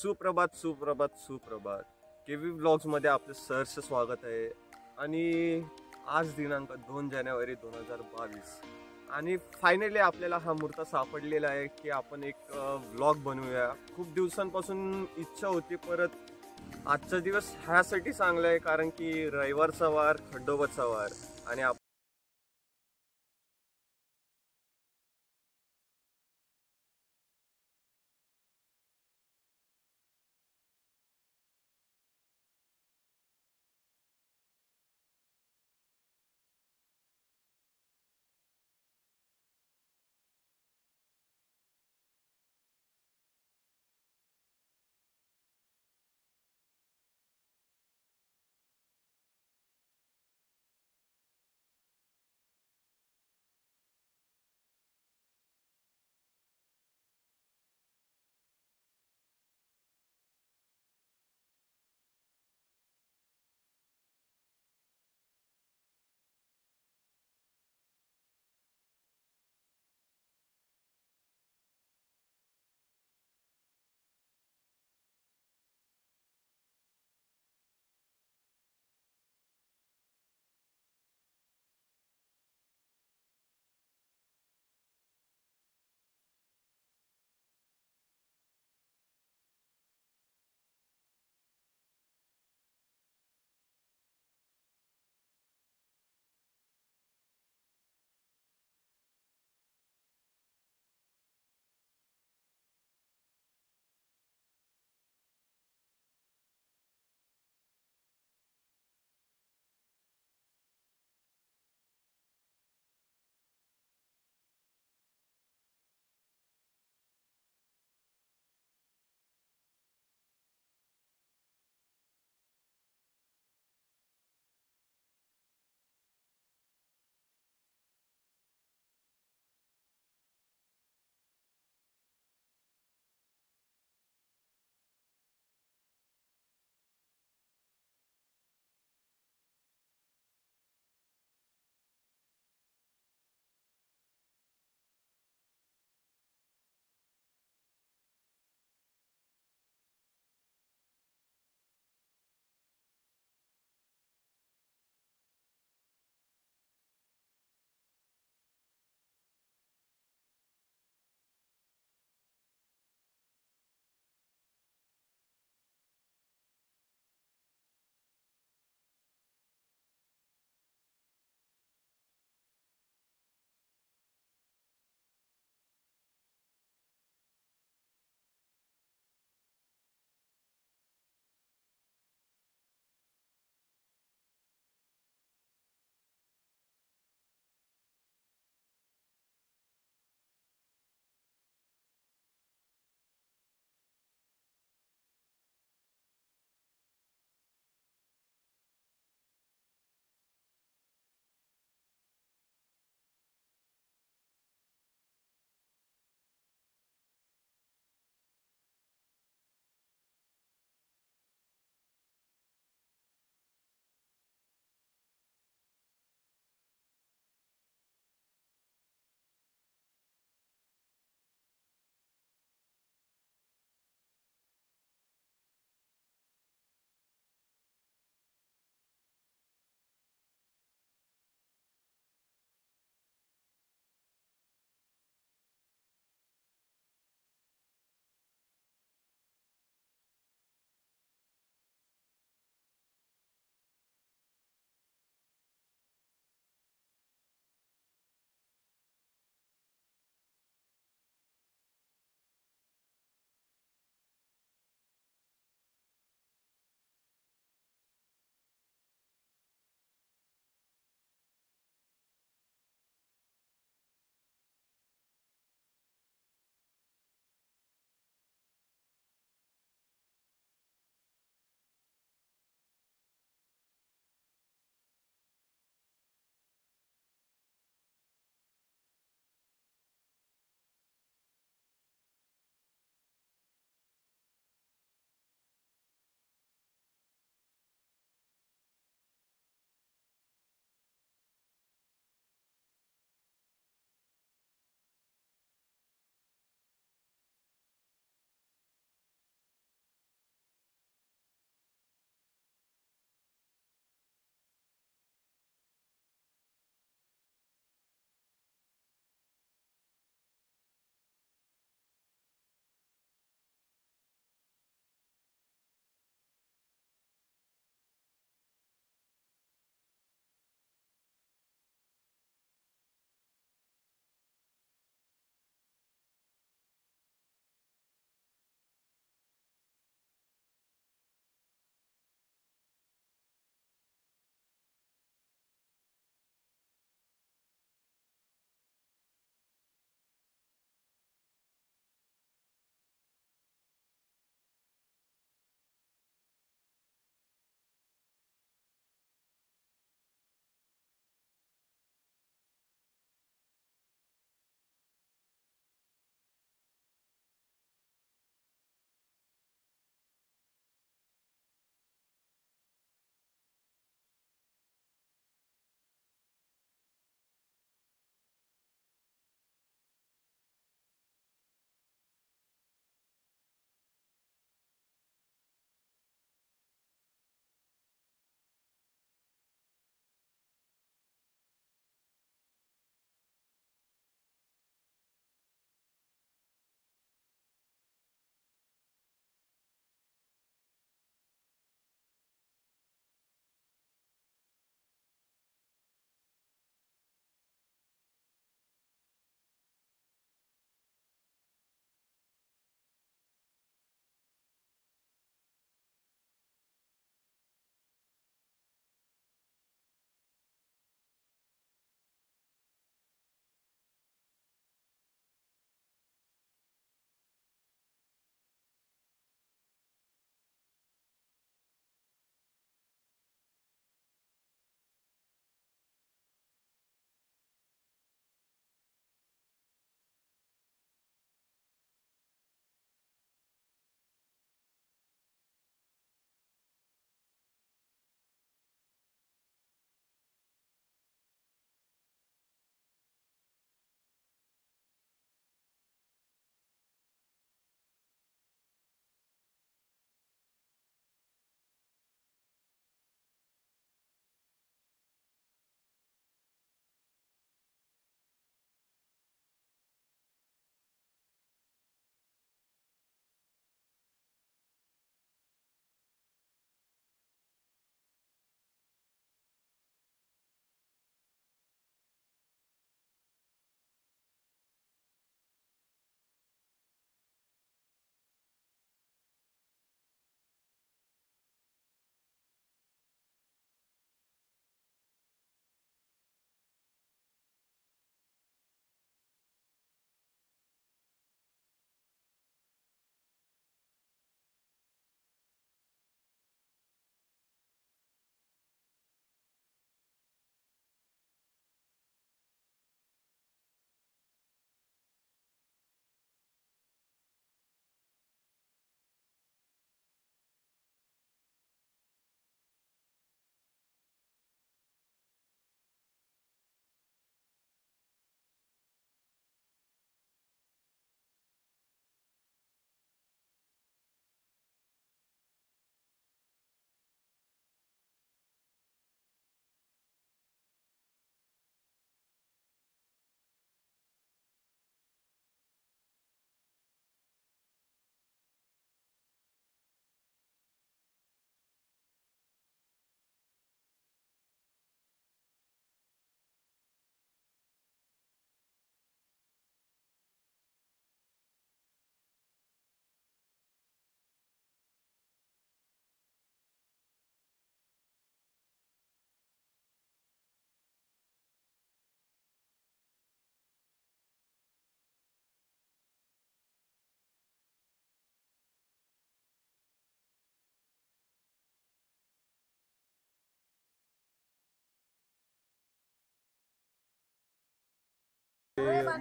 सुप्रभात सुप्रभात सुप्रभात. केव्ही ब्लॉग्स मध्ये आपलं सहर्ष स्वागत आहे. आणि आज दिनांक 2 जानेवारी 2022 आणि फायनली आपल्याला हा मुहूर्त सापडलेला आहे की आपण एक व्लॉग बनवूया. खूप दिवसांपासून इच्छा होती, परत आजचा दिवस ह्यासाठी चांगला आहे कारण की रविवारचा वार, खंडोबाचा वार आणि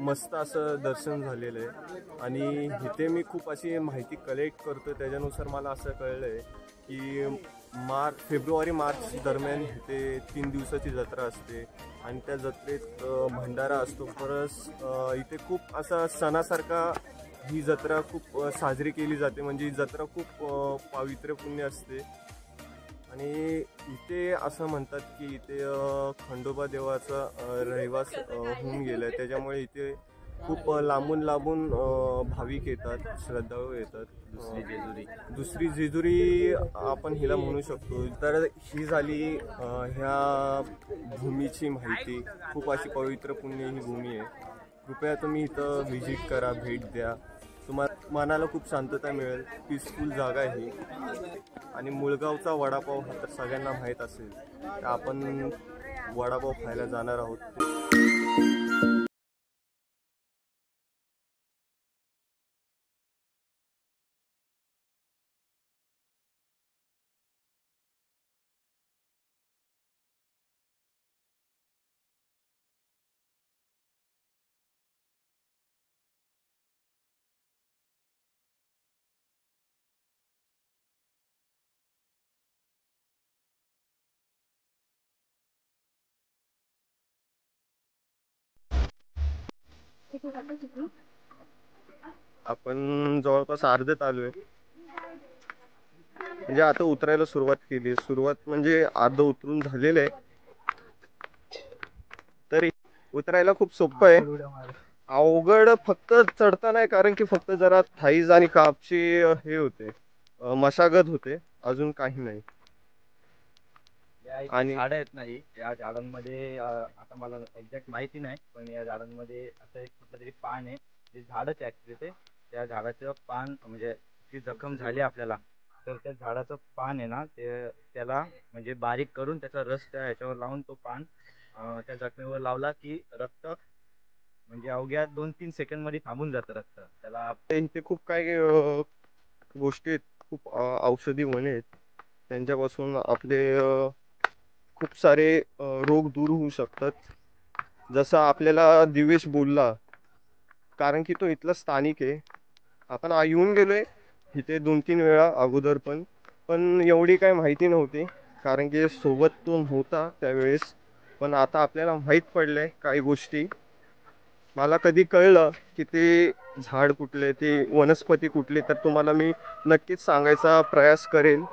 मस्त असं दर्शन झालेलं आहे. आणि इथे मी खूप अशी माहिती कलेक्ट करतो, त्याच्यानुसार मला असं कळलं आहे की फेब्रुवारी मार्च दरम्यान इथे 3 दिवसाची जत्रा असते आणि त्या जत्रेत भंडारा असतो. परत इथे खूप असा सणासारखा ही जत्रा खूप साजरी केली जाते. म्हणजे ही जत्रा खूप पावित्र्यपूर्ण असते. आणि इथे असं म्हणतात की इथे खंडोबा देवाचा रहिवास होऊन गेला आहे, त्याच्यामुळे इथे खूप लांबून लांबून भाविक येतात, श्रद्धाळू येतात. दुसरी जेजुरी आपण हिला म्हणू शकतो. तर ही झाली ह्या भूमीची माहिती. खूप अशी पवित्र पुण्य ही भूमी आहे. कृपया तुम्ही इथं व्हिजिट करा, भेट द्या. तुम्हाला मनाला खूप शांतता मिळेल. पीसफुल जागा आहे ही. आणि मुळगावचा वडापाव हा तर सगळ्यांना माहीत असेल, तर आपण वडापाव खायला जाणार आहोत. आपण जवळपास अर्ध्यात आलोय. म्हणजे आता उतरायला सुरुवात केली. सुरुवात म्हणजे अर्ध उतरून झालेलं आहे. तरी उतरायला खूप सोपं आहे. अवघड फक्त चढता नाही, कारण की फक्त जरा थाईज आणि कापची हे होते, मशागत होते, अजून काही नाही. आणि झाड आहेत नाही या झाडांमध्ये, आता मला एक्झॅक्ट माहिती नाही, पण या झाडांमध्ये असं एक कुठलं तरी पान आहे, जे झाडच ऍक्च्युली ते त्या झाडाचं पान, म्हणजे ती जखम झाली आपल्याला, तर त्या झाडाचं पान आहे ना, ते त्याला म्हणजे बारीक करून त्याचा रस त्या ह्याच्यावर लावून तो पान त्या जखमेवर लावला की रक्त म्हणजे अवघ्या 2-3 सेकंड मध्ये थांबून जातं रक्त. त्याला इथे खूप काही गोष्टी आहेत, खूप औषधी वने आहेत. त्यांच्यापासून आपले खूप सारे रोग दूर होऊ शकतात. जसं आपल्याला दिवेश बोलला, कारण की तो इथला स्थानिक आहे. आपण येऊन गेलोय इथे 2-3 वेळा अगोदर, पण एवढी काही माहिती नव्हती, कारण की सोबत तो होता त्यावेळेस. पण आता आपल्याला माहीत पडलंय काही गोष्टी. मला कधी कळलं की ते झाड कुठले, ते वनस्पती कुठली, तर तुम्हाला मी नक्कीच सांगायचा प्रयास करेन.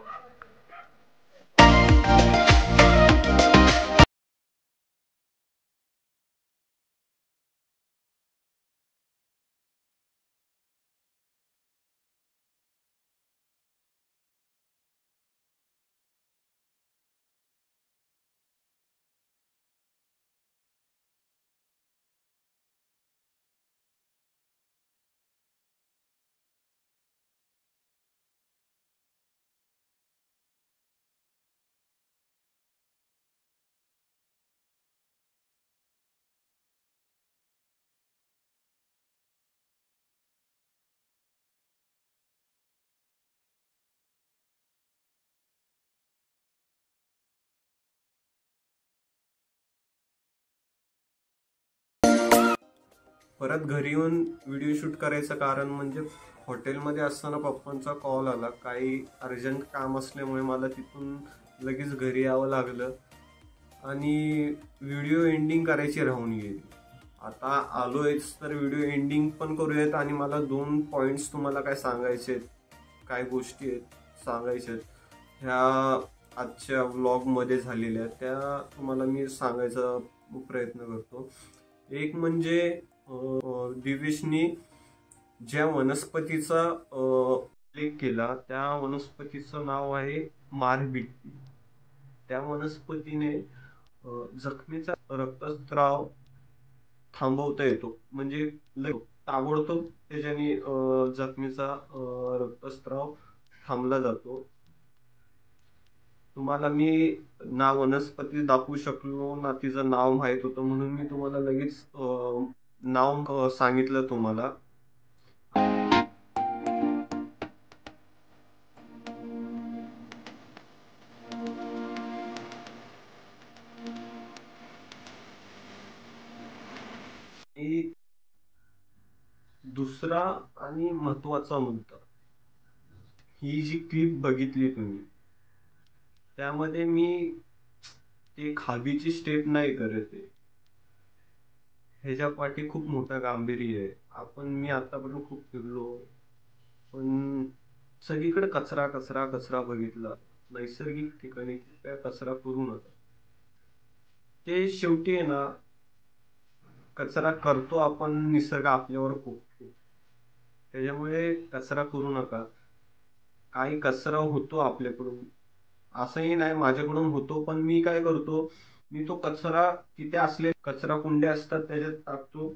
परत घरी येऊन व्हिडिओ शूट करायचं कारण म्हणजे हॉटेलमध्ये असताना पप्पांचा कॉल आला. काही अर्जंट काम असल्यामुळे मला तिथून लगेच घरी यावं लागलं आणि व्हिडिओ एंडिंग करायची राहून गेली. आता आलोयच तर व्हिडिओ एंडिंग पण करूयात. आणि मला 2 पॉइंट्स तुम्हाला काय सांगायचे आहेत, काय गोष्टी आहेत सांगायच्या आहेत ह्या आजच्या व्लॉगमध्ये झालेल्या, त्या तुम्हाला मी सांगायचा प्रयत्न करतो. एक म्हणजे दिवेशनी ज्या वनस्पतीचा उल्लेख केला, त्या वनस्पतीचं नाव आहे मारबिट्टी. त्या वनस्पतीने जखमेचा रक्तस्राव थांबवता येतो. म्हणजे ताबडतोब त्याच्याने जखमेचा रक्तस्राव थांबला जातो. तुम्हाला मी ना वनस्पती दाखवू शकलो ना तिचं नाव माहित होतं, म्हणून मी तुम्हाला लगेच नाव सांगितलं तुम्हाला. दुसरा आणि महत्वाचा मुद्दा, ही जी क्लिप बघितली तुम्ही, त्यामध्ये मी एक हवेची स्टेप नाही करत आहे. ह्याच्या पाठी खूप मोठं गांभीर्य आहे. मी आतापर्यंत खूप फिरलो, पण सगळीकडे कचरा कचरा कचरा बघितला. नैसर्गिक ठिकाणी काय कचरा करू नका. ते शेवटी आहे ना, कचरा करतो आपण, निसर्ग आपल्यावर पोखतो. त्याच्यामुळे कचरा करू नका. काही कचरा होतो आपल्याकडून, असंही नाही माझ्याकडून होतो, पण मी काय करतो, मी तो कचरा तिथे असले कचरा कुंड्या असतात त्याच्यात टाकतो,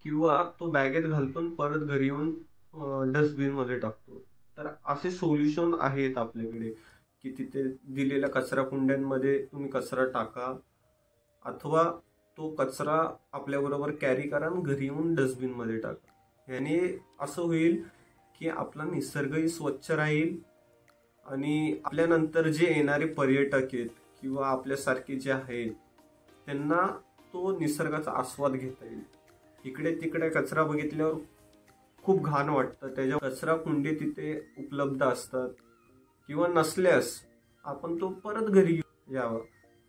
किंवा तो बॅगेत घालतो आणि परत घरी येऊन डस्टबिन मध्ये टाकतो. तर असे सोल्युशन आहेत आपल्याकडे, की तिथे दिलेल्या कचरा कुंड्यांमध्ये तुम्ही कचरा टाका, अथवा तो कचरा आपल्याबरोबर कॅरी करा आणि घरी येऊन डस्टबिन मध्ये टाका. याने असं होईल की आपला निसर्गही स्वच्छ राहील, आणि आपल्यानंतर जे येणारे पर्यटक आहेत किंवा आपल्यासारखे जे आहेत त्यांना तो निसर्गाचा आस्वाद घेता येईल. इकडे तिकडे कचरा बघितल्यावर खूप घाण वाटतं. त्याच्या कचरा कुंडी तिथे उपलब्ध असतात, किंवा नसल्यास आपण तो परत घरी यावा.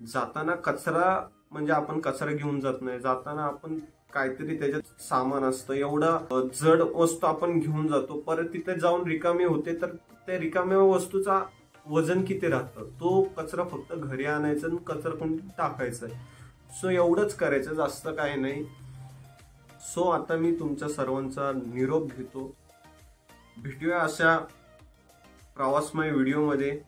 जाताना कचरा म्हणजे आपण कचरा घेऊन जात नाही, जाताना आपण काहीतरी त्याच्यात सामान असतं, एवढा जड वस्तू आपण घेऊन जातो, परत तिथे जाऊन रिकामी होते, तर त्या रिकाम्या वस्तूचा वजन किती राहतं. तो कचरा फक्त घरी आणायचा आणि कचरा कुंडीत टाकायचा आहे. सो एवढंच करायचं, जास्त काही नाही. सो आता मी तुमच्या सर्वांचा निरोप घेतो. भेटूया अशा प्रवासमय व्हिडिओमध्ये.